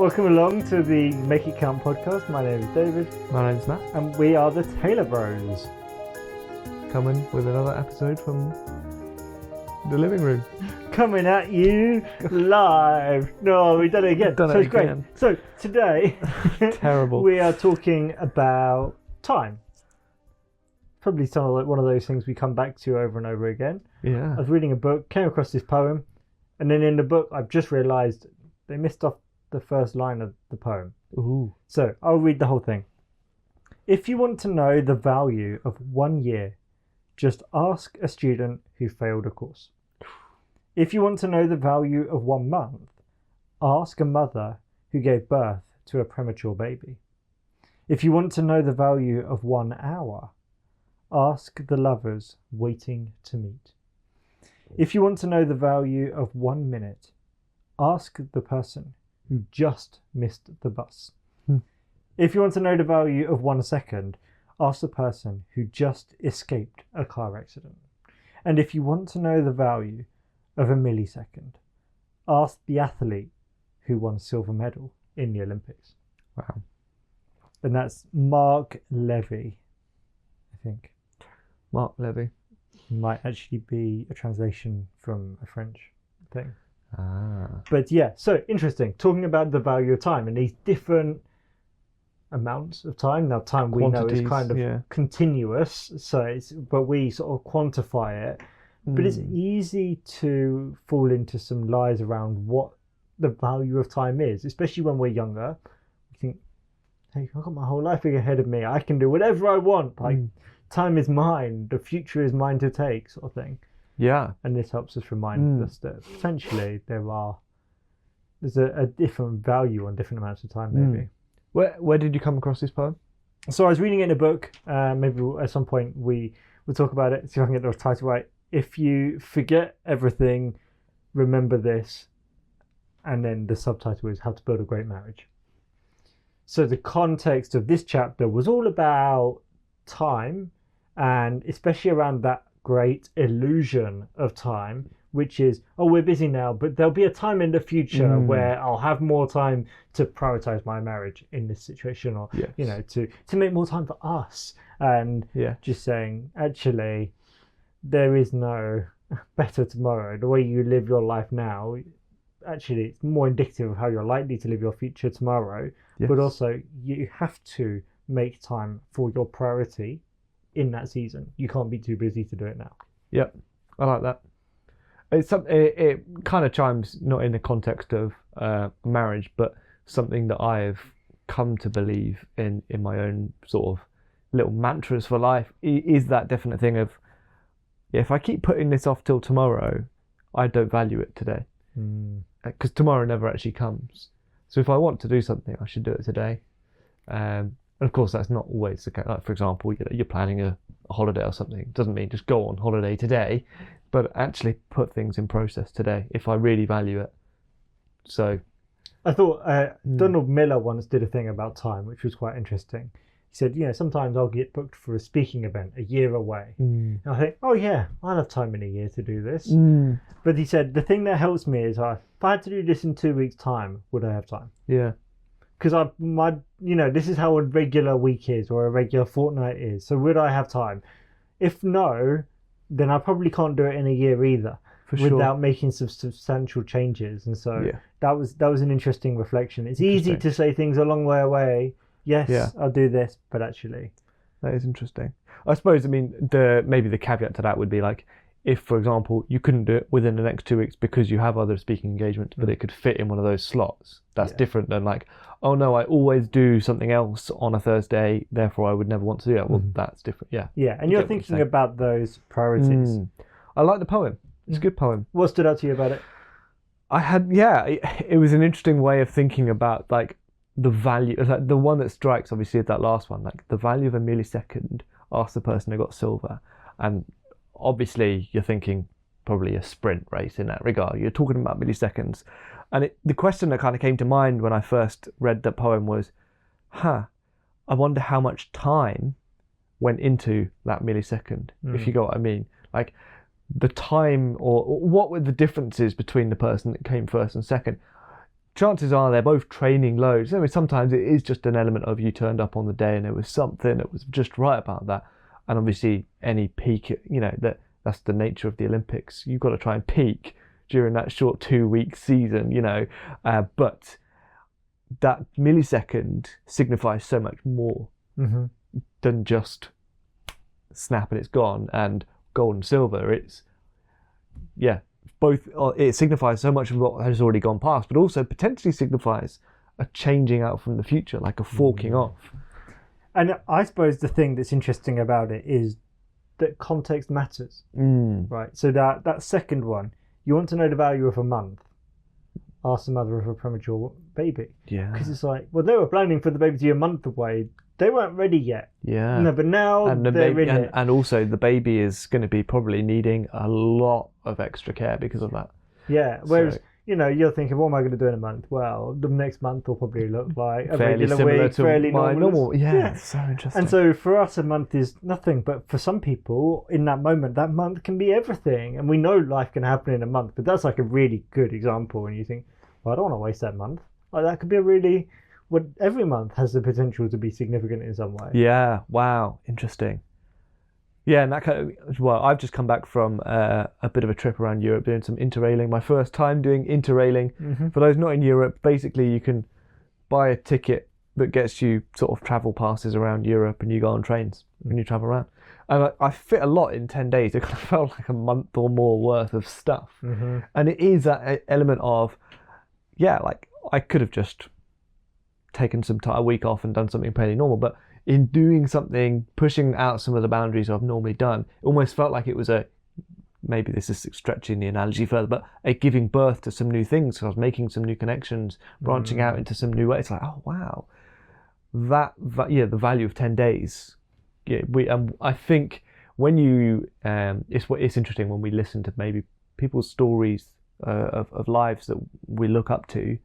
Welcome along to the Make It Count podcast. My name is David. My name's Matt. And we are the Taylor Bros. Coming with another episode from the living room. Coming at you live. No, we've done it again. It's great. So today, Terrible. we are talking about time. Probably some like one of those things we come back to over and over again. Yeah. I was reading a book, came across this poem, and then in the book I've just realised they missed off the first line of the poem. Ooh. So I'll read the whole thing. If you want to know the value of 1 year, just ask a student who failed a course. If you want to know the value of 1 month, ask a mother who gave birth to a premature baby. If you want to know the value of 1 hour, ask the lovers waiting to meet. If you want to know the value of 1 minute, ask the person who just missed the bus. If you want to know the value of 1 second, ask the person who just escaped a car accident. And if you want to know the value of a millisecond, ask the athlete who won a silver medal in the Olympics. Wow. And that's Mark Levy, I think. Mark Levy. Might actually be a translation from a French thing. Ah. But yeah, so interesting. Talking about the value of time and these different amounts of time. Now, time we know is kind of continuous, so but we sort of quantify it. But it's easy to fall into some lies around what the value of time is, especially when we're younger. You think, hey, I've got my whole life ahead of me. I can do whatever I want. Like, time is mine. The future is mine to take, sort of thing. Yeah. And this helps us remind us that potentially there's a different value on different amounts of time, maybe. Where did you come across this poem? So I was reading it in a book. Maybe at some point we'll talk about it. See if I can get the title right. If you forget everything, remember this. And then the subtitle is How to Build a Great Marriage. So the context of this chapter was all about time, and especially around that great illusion of time, which is, oh, we're busy now, but there'll be a time in the future where I'll have more time to prioritize my marriage in this situation, or you know, to make more time for us. And just saying, actually, there is no better tomorrow. The way you live your life now, actually, it's more indicative of how you're likely to live your future tomorrow. But also, you have to make time for your priority in that season. You can't be too busy to do it now. Yep, I like that. It kind of chimes not in the context of marriage, but something that I've come to believe in my own sort of little mantras for life is that definite thing of, if I keep putting this off till tomorrow, I don't value it today, because tomorrow never actually comes. So if I want to do something, I should do it today. And of course, that's not always the case. Like, for example, you're planning a holiday or something. It doesn't mean just go on holiday today, but actually put things in process today if I really value it. So I thought Donald Miller once did a thing about time, which was quite interesting. He said, sometimes I'll get booked for a speaking event a year away. And I think, oh yeah, I'll have time in a year to do this. But he said, the thing that helps me is if I had to do this in 2 weeks' time, would I have time? Yeah. Because this is how a regular week is, or a regular fortnight is. So would I have time? If no, then I probably can't do it in a year either, without making some substantial changes. And so that was an interesting reflection. It's easy to say things a long way away. Yes, I'll do this, but actually, that is interesting. I suppose. I mean, maybe the caveat to that would be like, if, for example, you couldn't do it within the next 2 weeks because you have other speaking engagements, but it could fit in one of those slots. That's different than like, oh no, I always do something else on a Thursday, therefore I would never want to do that. Well, that's different. Yeah. Yeah, and you're thinking about those priorities. I like the poem. It's a good poem. What stood out to you about it? It was an interesting way of thinking about like the value. Like the one that strikes, obviously, is that last one, like the value of a millisecond. Ask the person who got silver, and obviously you're thinking probably a sprint race in that regard. You're talking about milliseconds. And the question that kind of came to mind when I first read the poem was, I wonder how much time went into that millisecond, if you get what I mean. Like the time, or what were the differences between the person that came first and second? chances are they're both training loads. I mean, sometimes it is just an element of you turned up on the day and there was something that was just right about that. And obviously, any peak, that's the nature of the Olympics. You've got to try and peak during that short 2-week season, but that millisecond signifies so much more than just snap and it's gone. And gold and silver, it's both. It signifies so much of what has already gone past, but also potentially signifies a changing out from the future, like a forking off. And I suppose the thing that's interesting about it is that context matters, right? So that second one, you want to know the value of a month. Ask the mother of a premature baby. Yeah. Because it's like, well, they were planning for the baby to be a month away. They weren't ready yet. Yeah. No, but now they're in it. And also the baby is going to be probably needing a lot of extra care because of that. Yeah. Whereas, you're thinking, what am I going to do in a month? Well, the next month will probably look like a fairly regular similar week, to fairly my normal. Yeah, It's so interesting. And so for us, a month is nothing. But for some people, in that moment, that month can be everything. And we know life can happen in a month. But that's like a really good example. And you think, well, I don't want to waste that month. Like that could be every month has the potential to be significant in some way. Yeah. Wow. Interesting. Yeah, and I've just come back from a bit of a trip around Europe doing some interrailing. My first time doing interrailing. Mm-hmm. For those not in Europe, basically you can buy a ticket that gets you sort of travel passes around Europe, and you go on trains and you travel around. And I fit a lot in 10 days. It kind of felt like a month or more worth of stuff. Mm-hmm. And it is that element of, like I could have just taken a week off and done something fairly normal, but in doing something, pushing out some of the boundaries I've normally done, it almost felt like it was maybe this is stretching the analogy further, but a giving birth to some new things. So I was making some new connections, branching out into some new ways. It's like, oh wow, the value of 10 days. Yeah, I think when you it's interesting when we listen to maybe people's stories of lives that we look up to.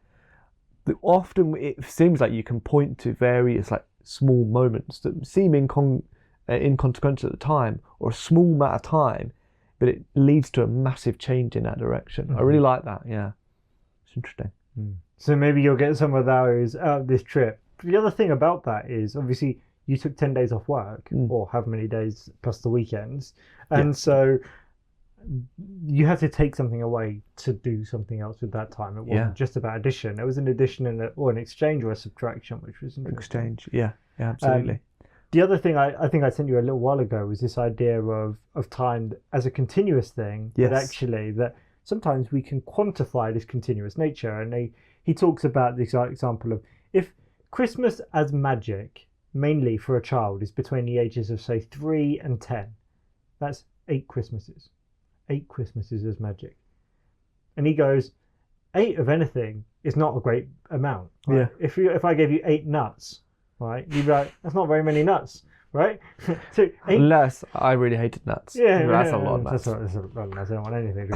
That often it seems like you can point to various like small moments that seem inconsequential at the time, or a small amount of time, but it leads to a massive change in that direction. I really like that. Yeah, it's interesting. So maybe you'll get some of those out of this trip. The other thing about that is obviously you took 10 days off work, or however many days plus the weekends, and so you had to take something away to do something else with that time. It wasn't just about addition. It was an addition or an exchange or a subtraction, which was interesting. Exchange, yeah, absolutely. The other thing I think I sent you a little while ago was this idea of time as a continuous thing, but actually that sometimes we can quantify this continuous nature. And he talks about this example of if Christmas as magic, mainly for a child, is between the ages of say 3 and 10, that's 8 Christmases. 8 Christmases as magic. And he goes, 8 of anything is not a great amount. Right? Yeah. If I gave you 8 nuts, right, you'd be like, that's not very many nuts, right? So 8... Unless I really hated nuts. Yeah, that's a lot of nuts. That's a lot of nuts. I don't want anything.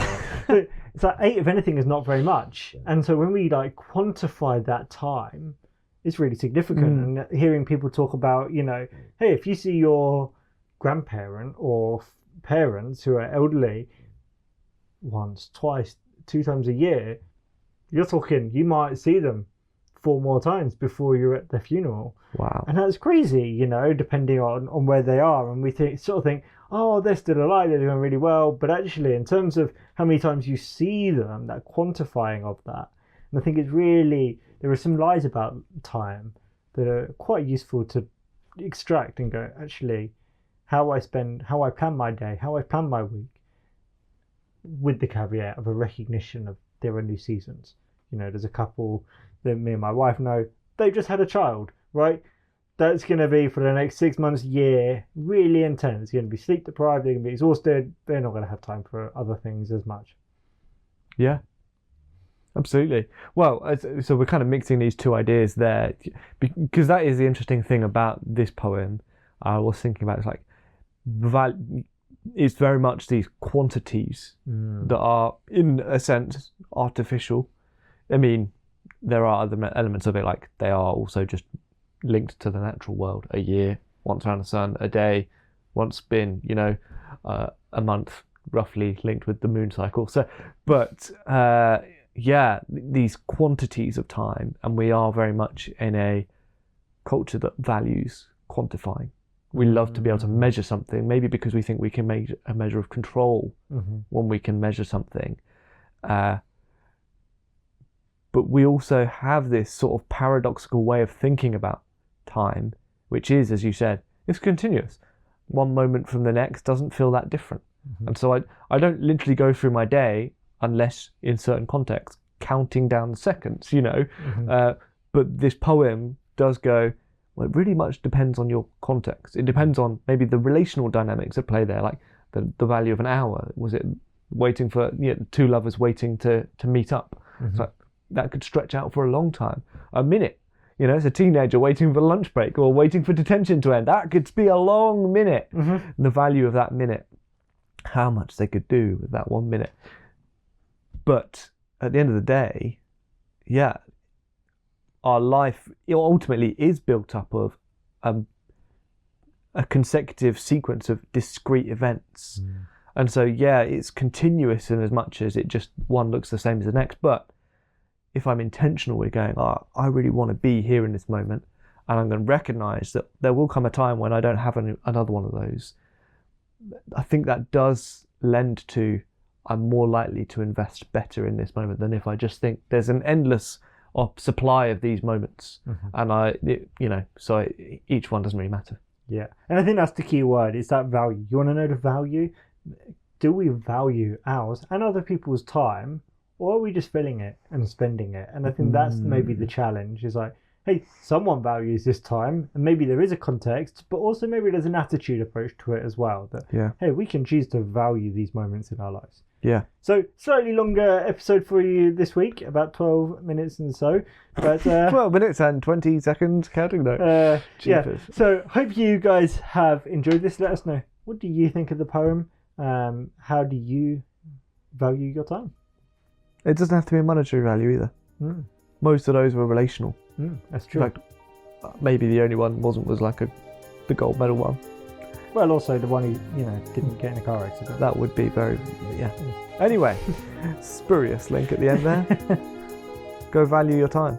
So it's like 8 of anything is not very much. And so when we like quantify that time, it's really significant. And hearing people talk about, hey, if you see your grandparent or parents who are elderly once, twice, 2 times a year, you're talking you might see them 4 more times before you're at their funeral. Wow. And that's crazy, depending on where they are. And we sort of think, oh, they're still alive, they're doing really well. But actually, in terms of how many times you see them, that quantifying of that, and I think it's really, there are some lies about time that are quite useful to extract and go, actually, how I plan my day, how I plan my week, with the caveat of a recognition of there are new seasons. There's a couple that me and my wife know, they've just had a child, right? That's going to be for the next 6 months, year, really intense. You're going to be sleep deprived, they're going to be exhausted, they're not going to have time for other things as much. Yeah, absolutely. Well, so we're kind of mixing these two ideas there, because that is the interesting thing about this poem. I was thinking about, it's like, it's very much these quantities that are, in a sense, artificial. I mean, there are other elements of it, like they are also just linked to the natural world. A year, once around the sun, a day, once spin, a month, roughly linked with the moon cycle. So, but these quantities of time, and we are very much in a culture that values quantifying. We love to be able to measure something, maybe because we think we can make a measure of control when we can measure something. But we also have this sort of paradoxical way of thinking about time, which is, as you said, it's continuous. One moment from the next doesn't feel that different. And so I don't literally go through my day, unless in certain contexts, counting down the seconds, but this poem does go, well, it really much depends on your context. It depends on maybe the relational dynamics at play there, like the value of an hour. Was it waiting for two lovers waiting to meet up? So that could stretch out for a long time. A minute, it's a teenager waiting for lunch break or waiting for detention to end. That could be a long minute. The value of that minute, how much they could do with that 1 minute. But at the end of the day, our life ultimately is built up of a consecutive sequence of discrete events. And so, it's continuous in as much as it just one looks the same as the next. But if I'm intentional with going, I really want to be here in this moment, and I'm going to recognize that there will come a time when I don't have another one of those, I think that does lend to I'm more likely to invest better in this moment than if I just think there's an endless supply of these moments, and so each one doesn't really matter. Yeah, and I think that's the key word. Is that value? You want to know the value? Do we value ours and other people's time, or are we just filling it and spending it? And I think that's maybe the challenge. Is like, hey, someone values this time, and maybe there is a context, but also maybe there's an attitude approach to it as well. That hey, we can choose to value these moments in our lives. Yeah. So slightly longer episode for you this week, about 12 minutes and so. But 12 minutes and 20 seconds counting though. So hope you guys have enjoyed this. Let us know. What do you think of the poem? How do you value your time? It doesn't have to be a monetary value either. Most of those were relational. That's true. Like, maybe the only one was like the gold medal one. Well, also the one who, didn't get in a car accident. That would be very, Anyway, spurious link at the end there. Go value your time.